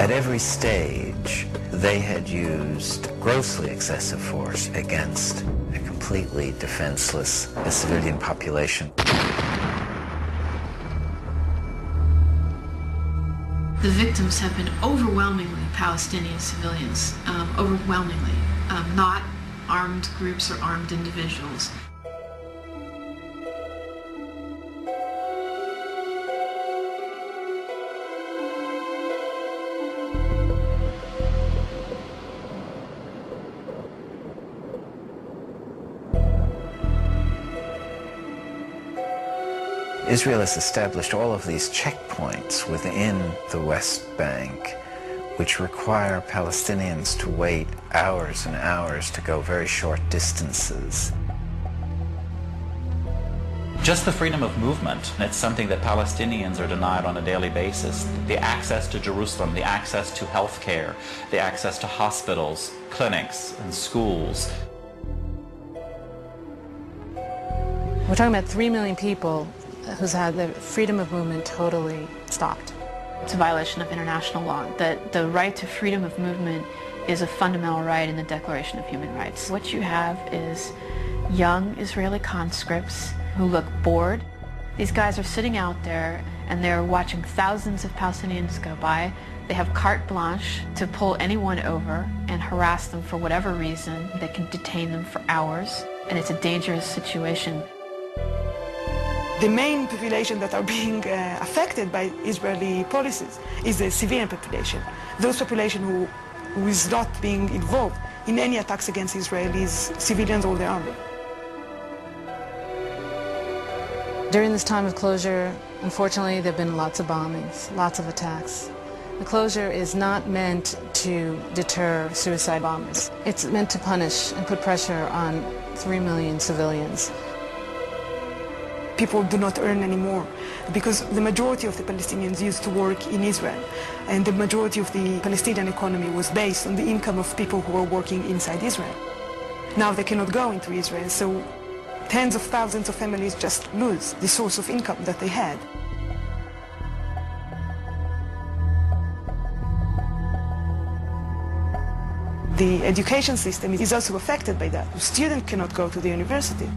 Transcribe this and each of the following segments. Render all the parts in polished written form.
At every stage, they had used grossly excessive force against a completely defenseless civilian population. The victims have been overwhelmingly Palestinian civilians, overwhelmingly, not armed groups or armed individuals. Israel has established all of these checkpoints within the West Bank, which require Palestinians to wait hours and hours to go very short distances. Just the freedom of movement, it's something that Palestinians are denied on a daily basis. The access to Jerusalem, the access to health care, the access to hospitals, clinics, and schools. We're talking about 3 million people who's had their freedom of movement totally stopped. It's a violation of international law, that the right to freedom of movement is a fundamental right in the Declaration of Human Rights. What you have is young Israeli conscripts who look bored. These guys are sitting out there and they're watching thousands of Palestinians go by. They have carte blanche to pull anyone over and harass them for whatever reason. They can detain them for hours, and it's a dangerous situation. The main population that are being affected by Israeli policies is the civilian population. Those population who is not being involved in any attacks against Israelis, civilians or the army. During this time of closure, unfortunately, there have been lots of bombings, lots of attacks. The closure is not meant to deter suicide bombers. It's meant to punish and put pressure on 3 million civilians. People do not earn anymore because the majority of the Palestinians used to work in Israel, and the majority of the Palestinian economy was based on the income of people who were working inside Israel. Now they cannot go into Israel, so tens of thousands of families just lose the source of income that they had. The education system is also affected by that. Students cannot go to the university.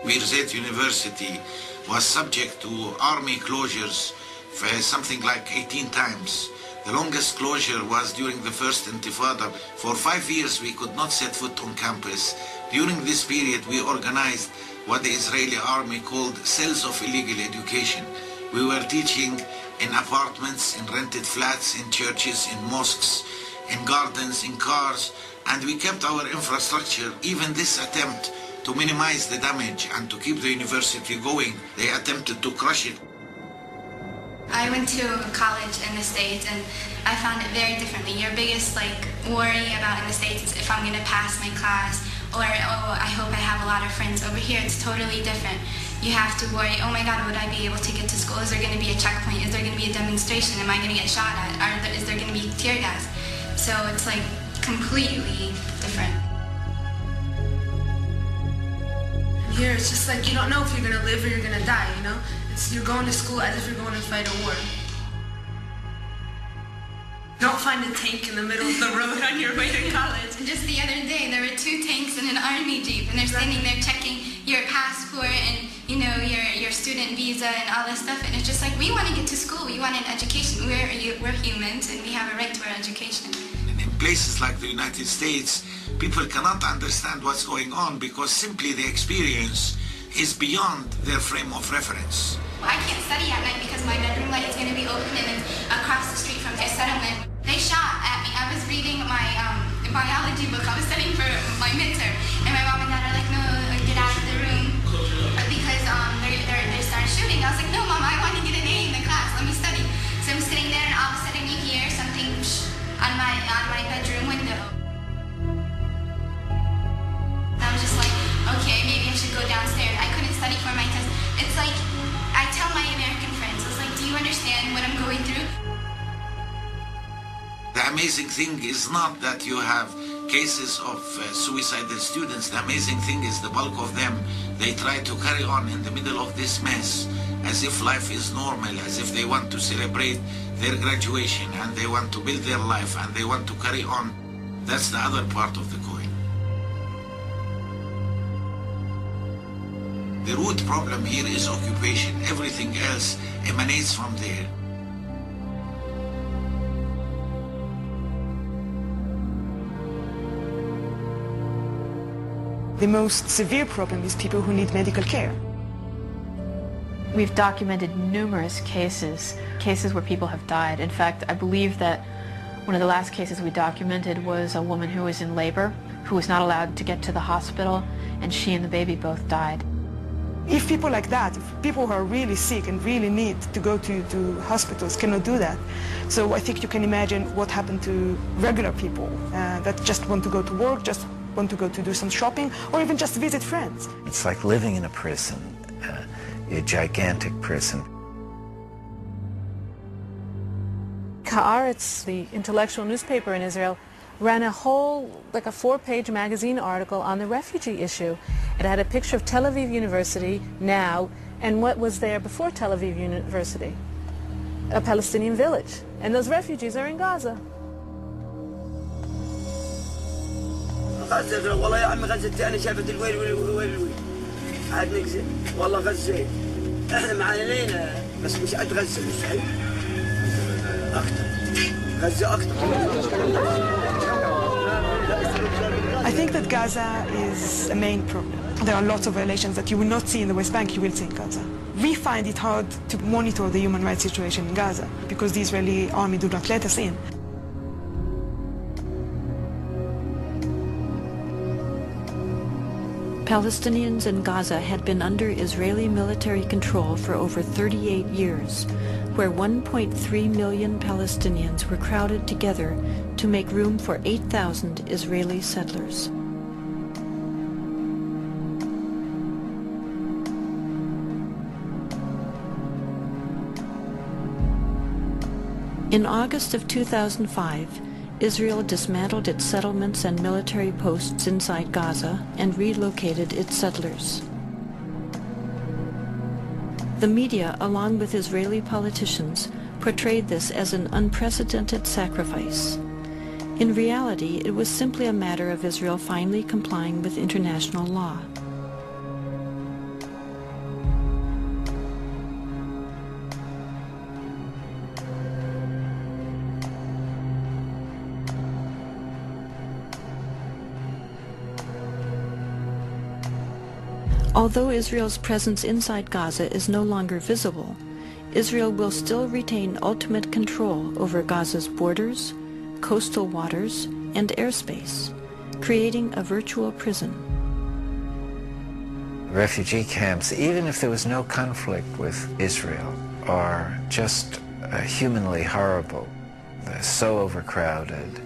Birzeit University was subject to army closures for something like 18 times. The longest closure was during the first Intifada. For 5 years we could not set foot on campus. During this period we organized what the Israeli army called cells of illegal education. We were teaching in apartments, in rented flats, in churches, in mosques, in gardens, in cars, and we kept our infrastructure. Even this attempt to minimize the damage and to keep the university going, they attempted to crush it. I went to college in the States and I found it very differently. Your biggest worry about in the States is if I'm going to pass my class, or oh, I hope I have a lot of friends. Over here it's totally different. You have to worry, oh my God, would I be able to get to school? Is there going to be a checkpoint? Is there going to be a demonstration? Am I going to get shot at? Is there going to be tear gas? So it's completely different. Here, it's just you don't know if you're going to live or you're going to die, you know? You're going to school as if you're going to fight a war. Don't find a tank in the middle of the road on your way to college. Just the other day, there were 2 tanks and an army jeep, and they're standing there checking your passport and, your student visa and all this stuff, and it's just we want to get to school, we want an education. We're humans, and we have a right to our education. In places like the United States, people cannot understand what's going on because simply the experience is beyond their frame of reference. I can't study at night because my bedroom light is going to be open and it's across the street from their settlement. They shot at me. I was reading my biology book. I was studying for my midterm, and my mom and dad are like, no, get out of the room because they started shooting. I was like, no, Mom, I want to get an A in the class. Let me study. So I'm sitting there, and all of a sudden you hear something on my bedroom window. I was just like, okay, maybe I should go downstairs. I couldn't study for my test. It's I tell my American friends, I was like, do you understand what I'm going through? The amazing thing is not that you have cases of suicidal students. The amazing thing is the bulk of them, they try to carry on in the middle of this mess as if life is normal, as if they want to celebrate their graduation and they want to build their life and they want to carry on. That's the other part of the coin. The root problem here is occupation. Everything else emanates from there. The most severe problem is people who need medical care. We've documented numerous cases where people have died. In fact, I believe that one of the last cases we documented was a woman who was in labor, who was not allowed to get to the hospital, and she and the baby both died. If people like that, if people who are really sick and really need to go to hospitals cannot do that, so I think you can imagine what happened to regular people that just want to go to work, just want to go to do some shopping, or even just visit friends. It's like living in a prison, a gigantic prison. Haaretz, the intellectual newspaper in Israel, ran a whole, like a 4-page magazine article on the refugee issue. It had a picture of Tel Aviv University now and what was there before Tel Aviv University, a Palestinian village. And those refugees are in Gaza. غزة والله يا عمي غزة أنا شافت الويل ويل عاد نقزل والله غزة إحنا معانينا بس مش قد غزة مستحيل أكتر غزة أكتر. I think that Gaza is a main problem. There are lots of violations that you will not see in the West Bank, you will see in Gaza. We find it hard to monitor the human rights situation in Gaza because the Israeli army do not let us in. Palestinians in Gaza had been under Israeli military control for over 38 years, where 1.3 million Palestinians were crowded together to make room for 8,000 Israeli settlers. In August of 2005, Israel dismantled its settlements and military posts inside Gaza and relocated its settlers. The media, along with Israeli politicians, portrayed this as an unprecedented sacrifice. In reality, it was simply a matter of Israel finally complying with international law. Although Israel's presence inside Gaza is no longer visible, Israel will still retain ultimate control over Gaza's borders, coastal waters, and airspace, creating a virtual prison. Refugee camps, even if there was no conflict with Israel, are just humanly horrible. They're so overcrowded.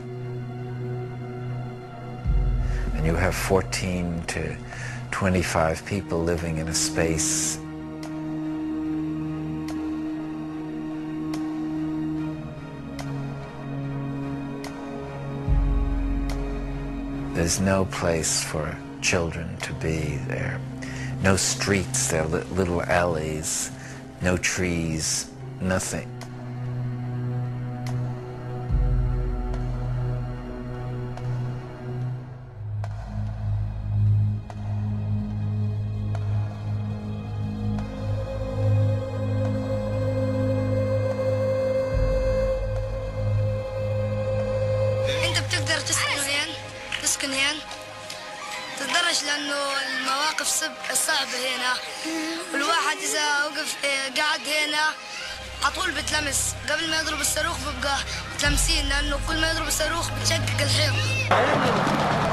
And you have 14 to 25 people living in a space. There's no place for children to be there. No streets, there are little alleys, no trees, nothing. تسكن هنا تتدرج لأنه المواقف صعبة هنا والواحد إذا وقف قاعد هنا عطول بتلمس قبل ما يضرب الصاروخ بيبقى متلمسين لأنه كل ما يضرب الصاروخ بتشقق الحيط.